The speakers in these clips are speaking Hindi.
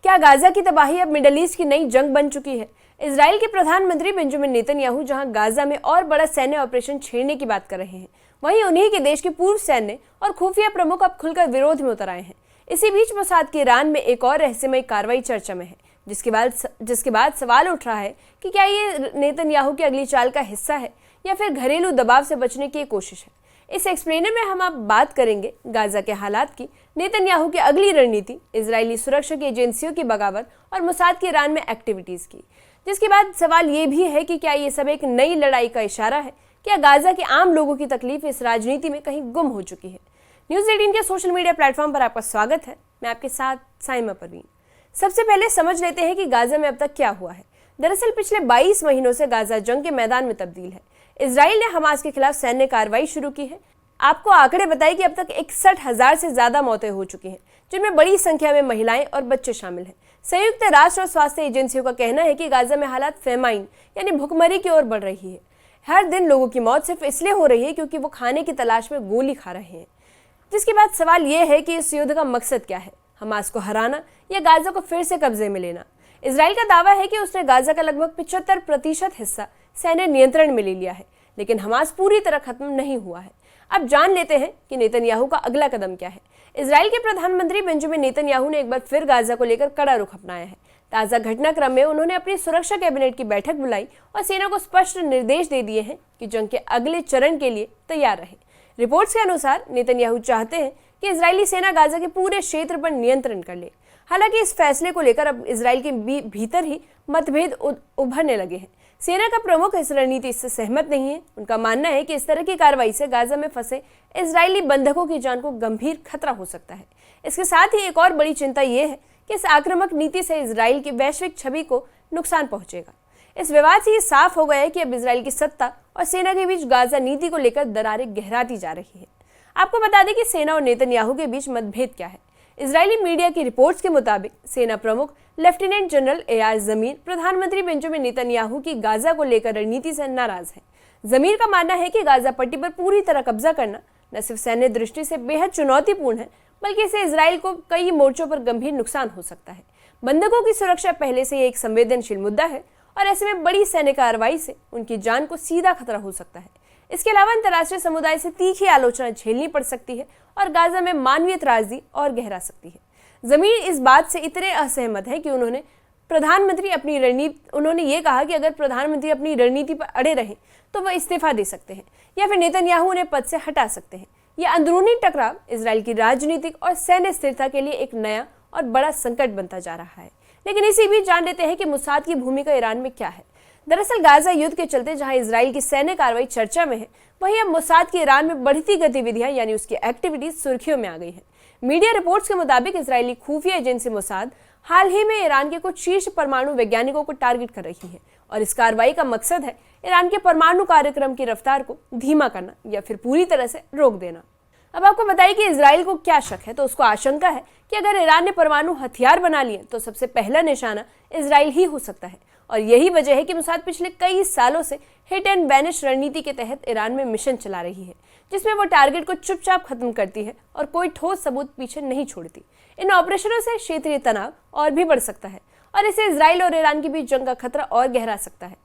क्या गाजा की तबाही अब मिडल ईस्ट की नई जंग बन चुकी है? इजराइल के प्रधानमंत्री बेंजामिन नेतन्याहू जहां गाजा में और बड़ा सैन्य ऑपरेशन छेड़ने की बात कर रहे हैं, वहीं उन्हीं के देश के पूर्व सैन्य और खुफिया प्रमुख अब खुलकर विरोध में उतर आए हैं। इसी बीच मोसाद के ईरान में एक और रहस्यमय कार्रवाई चर्चा में है, जिसके बाद सवाल उठ रहा है कि क्या ये नेतन्याहू की अगली चाल का हिस्सा है या फिर घरेलू दबाव से बचने की कोशिश है। इस एक्सप्लेनर में हम आप बात करेंगे गाजा के हालात की, नेतन्याहू की अगली रणनीति, इजरायली सुरक्षा की एजेंसियों की बगावत और मोसाद के ईरान में एक्टिविटीज की। जिसके बाद सवाल ये भी है कि क्या ये सब एक नई लड़ाई का इशारा है? क्या गाजा के आम लोगों की तकलीफ इस राजनीति में कहीं गुम हो चुकी है? न्यूज़ 18 के सोशल मीडिया प्लेटफॉर्म पर आपका स्वागत है। मैं आपके साथ साइमा परवीन। सबसे पहले समझ लेते हैं कि गाजा में अब तक क्या हुआ है। दरअसल पिछले 22 महीनों से गाजा जंग के मैदान में तब्दील है। इजराइल ने हमास के खिलाफ सैन्य कार्रवाई शुरू की है। आपको आंकड़े बताएं कि अब तक 61,000 से ज्यादा मौतें हो चुकी हैं, जिनमें बड़ी संख्या में महिलाएं और बच्चे शामिल हैं। संयुक्त राष्ट्र और स्वास्थ्य एजेंसियों का कहना है कि गाजा में हालात फेमाइन यानी भुखमरी की ओर बढ़ रही है। हर दिन लोगों की मौत सिर्फ इसलिए हो रही है क्योंकि वो खाने की तलाश में गोली खा रहे हैं। जिसके बाद सवाल यह है कि इस युद्ध का मकसद क्या है? हमास को हराना या गाजा को फिर से कब्जे में लेना? इजराइल का दावा है कि उसने गाजा का लगभग 75% हिस्सा सैन्य नियंत्रण में ले लिया है, लेकिन हमास पूरी तरह खत्म नहीं हुआ है। अब जान लेते हैं कि नेतन्याहू का अगला कदम क्या है। इजराइल के प्रधानमंत्री बेंजामिन नेतन्याहू ने एक बार फिर गाजा को लेकर कड़ा रुख अपनाया है। ताज़ा घटनाक्रम में उन्होंने अपनी सुरक्षा कैबिनेट की बैठक बुलाई और सेना को स्पष्ट निर्देश दे दिए हैं कि जंग के अगले चरण के लिए तैयार रहे। रिपोर्ट्स के अनुसार नेतन्याहू चाहते हैं कि इजरायली सेना गाजा के पूरे क्षेत्र पर नियंत्रण कर ले। हालांकि इस फैसले को लेकर अब इजराइल के भीतर ही मतभेद उभरने लगे हैं। सेना का प्रमुख इस रणनीति से सहमत नहीं है। उनका मानना है कि इस तरह की कार्रवाई से गाजा में फंसे इजरायली बंधकों की जान को गंभीर खतरा हो सकता है। इसके साथ ही एक और बड़ी चिंता ये है कि इस आक्रामक नीति से इजराइल की वैश्विक छवि को नुकसान पहुंचेगा। इस विवाद से ये साफ हो गया है कि अब इजराइल की सत्ता और सेना के बीच गाजा नीति को लेकर दरारें गहराती जा रही है। आपको बता दें कि सेना और नेतन्याहू के बीच मतभेद क्या है। इजरायली मीडिया की रिपोर्ट्स के मुताबिक सेना प्रमुख लेफ्टिनेंट जनरल एयार जमीर प्रधानमंत्री बेंजामिन नेतन्याहू की गाजा को लेकर रणनीति से नाराज है। जमीर का मानना है कि गाजा पट्टी पर पूरी तरह कब्जा करना न सिर्फ सैन्य दृष्टि से बेहद चुनौतीपूर्ण है, बल्कि इससे इजराइल को कई मोर्चों पर गंभीर नुकसान हो सकता है। बंधकों की सुरक्षा पहले से ही एक संवेदनशील मुद्दा है और ऐसे में बड़ी सैन्य कार्रवाई से उनकी जान को सीधा खतरा हो सकता है। इसके अलावा अंतर्राष्ट्रीय समुदाय से तीखी आलोचना झेलनी पड़ सकती है और गाजा में मानवीय त्रासदी और गहरा सकती है। जमीर इस बात से इतने असहमत है कि उन्होंने ये कहा कि अगर प्रधानमंत्री अपनी रणनीति पर अड़े रहें तो वह इस्तीफा दे सकते हैं या फिर नेतन्याहू उन्हें पद से हटा सकते हैं। यह अंदरूनी टकराव इजराइल की राजनीतिक और सैन्य स्थिरता के लिए एक नया और बड़ा संकट बनता जा रहा है। लेकिन इसी बीच जान लेते हैं कि मोसाद की भूमिका ईरान में क्या है। दरअसल गाजा युद्ध के चलते जहां इजराइल की सैन्य कार्रवाई चर्चा में है, वहीं अब मोसाद की ईरान में बढ़ती गतिविधियां यानी उसकी एक्टिविटीज सुर्खियों में आ गई है। मीडिया रिपोर्ट्स के मुताबिक इजरायली खुफिया एजेंसी मोसाद हाल ही में ईरान के कुछ शीर्ष परमाणु वैज्ञानिकों को टारगेट कर रही है और इस कार्रवाई का मकसद है ईरान के परमाणु कार्यक्रम की रफ्तार को धीमा करना या फिर पूरी तरह से रोक देना। अब आपको बताइए कि इजराइल को क्या शक है, तो उसको आशंका है कि अगर ईरान ने परमाणु हथियार बना लिए तो सबसे पहला निशाना इजराइल ही हो सकता है। और यही वजह है कि मोसाद पिछले कई सालों से हिट एंड वैनिश रणनीति के तहत ईरान में मिशन चला रही है, जिसमें वो टारगेट को चुपचाप खत्म करती है और कोई ठोस सबूत पीछे नहीं छोड़ती। इन ऑपरेशनों से क्षेत्रीय तनाव और भी बढ़ सकता है और इससे इजराइल और ईरान के बीच जंग का खतरा और गहरा सकता है।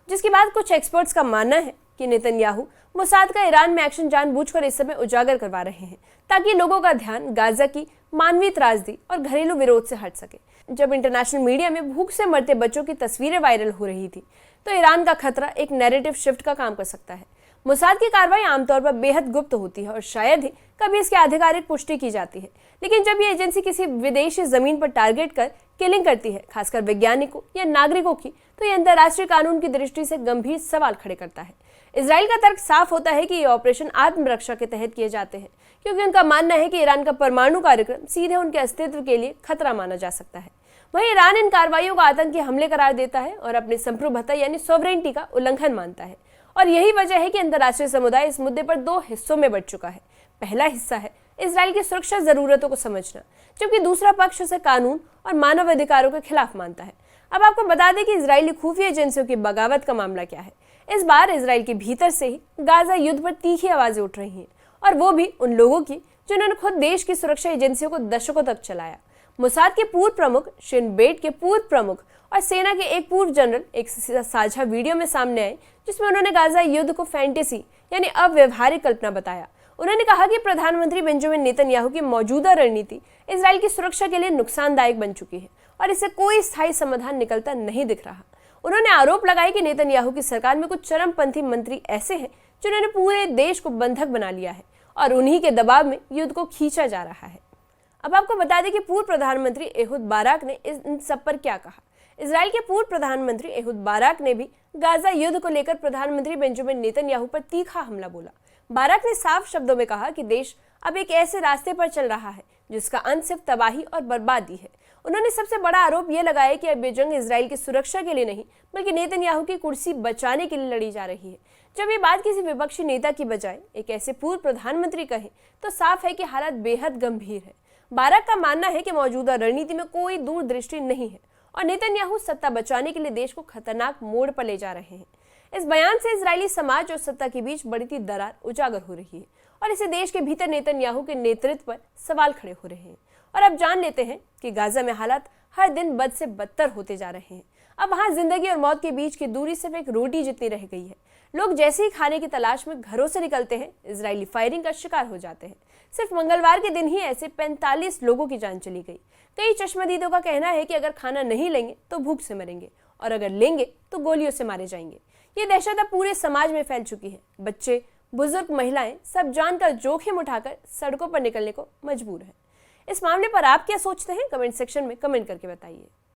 जिसके बाद कुछ एक्सपर्ट्स का मानना है कि नेतन्याहू मोसाद का ईरान में एक्शन जानबूझकर इस समय उजागर करवा रहे हैं ताकि लोगों का ध्यान गाजा की मानवीय त्रासदी और घरेलू विरोध से हट सके। जब इंटरनेशनल मीडिया में भूख से मरते बच्चों की तस्वीरें वायरल हो रही थी, तो ईरान का खतरा एक नैरेटिव शिफ्ट का काम कर सकता है। मोसाद की कार्रवाई आमतौर पर बेहद गुप्त होती है और शायद ही कभी इसकी आधिकारिक पुष्टि की जाती है, लेकिन जब ये एजेंसी किसी विदेशी जमीन पर टारगेट कर किलिंग करती है, खासकर वैज्ञानिकों या नागरिकों की, तो ये अंतर्राष्ट्रीय कानून की दृष्टि से गंभीर सवाल खड़े करता है। इजराइल का तर्क साफ होता है कि ये ऑपरेशन आत्मरक्षा के तहत किए जाते हैं, क्योंकि उनका मानना है कि ईरान का परमाणु कार्यक्रम सीधे उनके अस्तित्व के लिए खतरा माना जा सकता है। वहीं ईरान इन कार्रवाइयों को आतंकी हमले करार देता है और अपनी संप्रभुता यानी सॉवरेनिटी का उल्लंघन मानता है। और यही वजह है कि अंतर्राष्ट्रीय समुदाय इस मुद्दे पर दो हिस्सों में बंट चुका है। पहला हिस्सा है इजराइल की सुरक्षा जरूरतों को समझना, जबकि दूसरा पक्ष उसे कानून और मानव अधिकारों के खिलाफ मानता है। अब आपको बता दें कि इजरायली खुफिया एजेंसियों की बगावत का मामला क्या है। इस बार इजराइल के भीतर से ही गाजा युद्ध पर तीखी आवाजें उठ रही हैं, और वो भी उन लोगों की जिन्होंने खुद देश की सुरक्षा एजेंसियों को दशकों तक चलाया। मोसाद के पूर्व प्रमुख, शिन बेट के पूर्व प्रमुख और सेना के एक पूर्व जनरल एक साझा वीडियो में सामने आए, जिसमें उन्होंने गाजा युद्ध को फैंटेसी यानी अव्यवहारिक कल्पना बताया। उन्होंने कहा कि प्रधानमंत्री बेंजामिन नेतन्याहू की मौजूदा रणनीति इजराइल की सुरक्षा के लिए नुकसानदायक बन चुकी है और इससे कोई स्थायी समाधान निकलता नहीं दिख रहा। उन्होंने आरोप लगाया कि नेतन्याहू की सरकार में कुछ चरमपंथी मंत्री ऐसे हैं जिन्होंने पूरे देश को बंधक बना लिया है और उन्हीं के दबाव में युद्ध को खींचा जा रहा है। अब आपको बता दें कि पूर्व प्रधानमंत्री एहुद बाराक ने इन सब पर क्या कहा। इजराइल के पूर्व प्रधानमंत्री एहुद बाराक ने भी गाजा युद्ध को लेकर प्रधानमंत्री बेंजामिन नेतन्याहू पर तीखा हमला बोला। बाराक ने साफ शब्दों में कहा कि देश अब एक ऐसे रास्ते पर चल रहा है जिसका अंत सिर्फ तबाही और बर्बादी है। उन्होंने सबसे बड़ा आरोप यह लगाया कि अब ये जंग इजराइल की सुरक्षा के लिए नहीं बल्कि नेतन्याहू की कुर्सी बचाने के लिए लड़ी जा रही है। जब ये बात किसी विपक्षी नेता की बजाय एक ऐसे पूर्व प्रधानमंत्री कहे तो साफ है कि हालात बेहद गंभीर है। बाराक का मानना है कि मौजूदा रणनीति में कोई दूरदृष्टि नहीं है और नेतन्याहू सत्ता बचाने के लिए देश को खतरनाक मोड़ पर ले जा रहे हैं। इस बयान से इजरायली समाज और सत्ता के बीच बढ़ती दरार उजागर हो रही है और इसे देश के भीतर नेतन्याहू के नेतृत्व पर सवाल खड़े हो रहे हैं। और अब जान लेते हैं कि गाजा में हालात हर दिन बद से बदतर होते जा रहे हैं। अब वहां जिंदगी और मौत के बीच की दूरी सिर्फ एक रोटी जितनी रह गई है। लोग जैसे ही खाने की तलाश में घरों से निकलते हैं, इजरायली फायरिंग का शिकार हो जाते हैं। सिर्फ मंगलवार के दिन ही ऐसे 45 लोगों की जान चली गई। कई चश्मदीदों का कहना है कि अगर खाना नहीं लेंगे तो भूख से मरेंगे और अगर लेंगे तो गोलियों से मारे जाएंगे। ये दहशत अब पूरे समाज में फैल चुकी है। बच्चे, बुजुर्ग, महिलाएं सब जान का जोखिम उठाकर सड़कों पर निकलने को मजबूर हैं। इस मामले पर आप क्या सोचते हैं? कमेंट सेक्शन में कमेंट करके बताइए।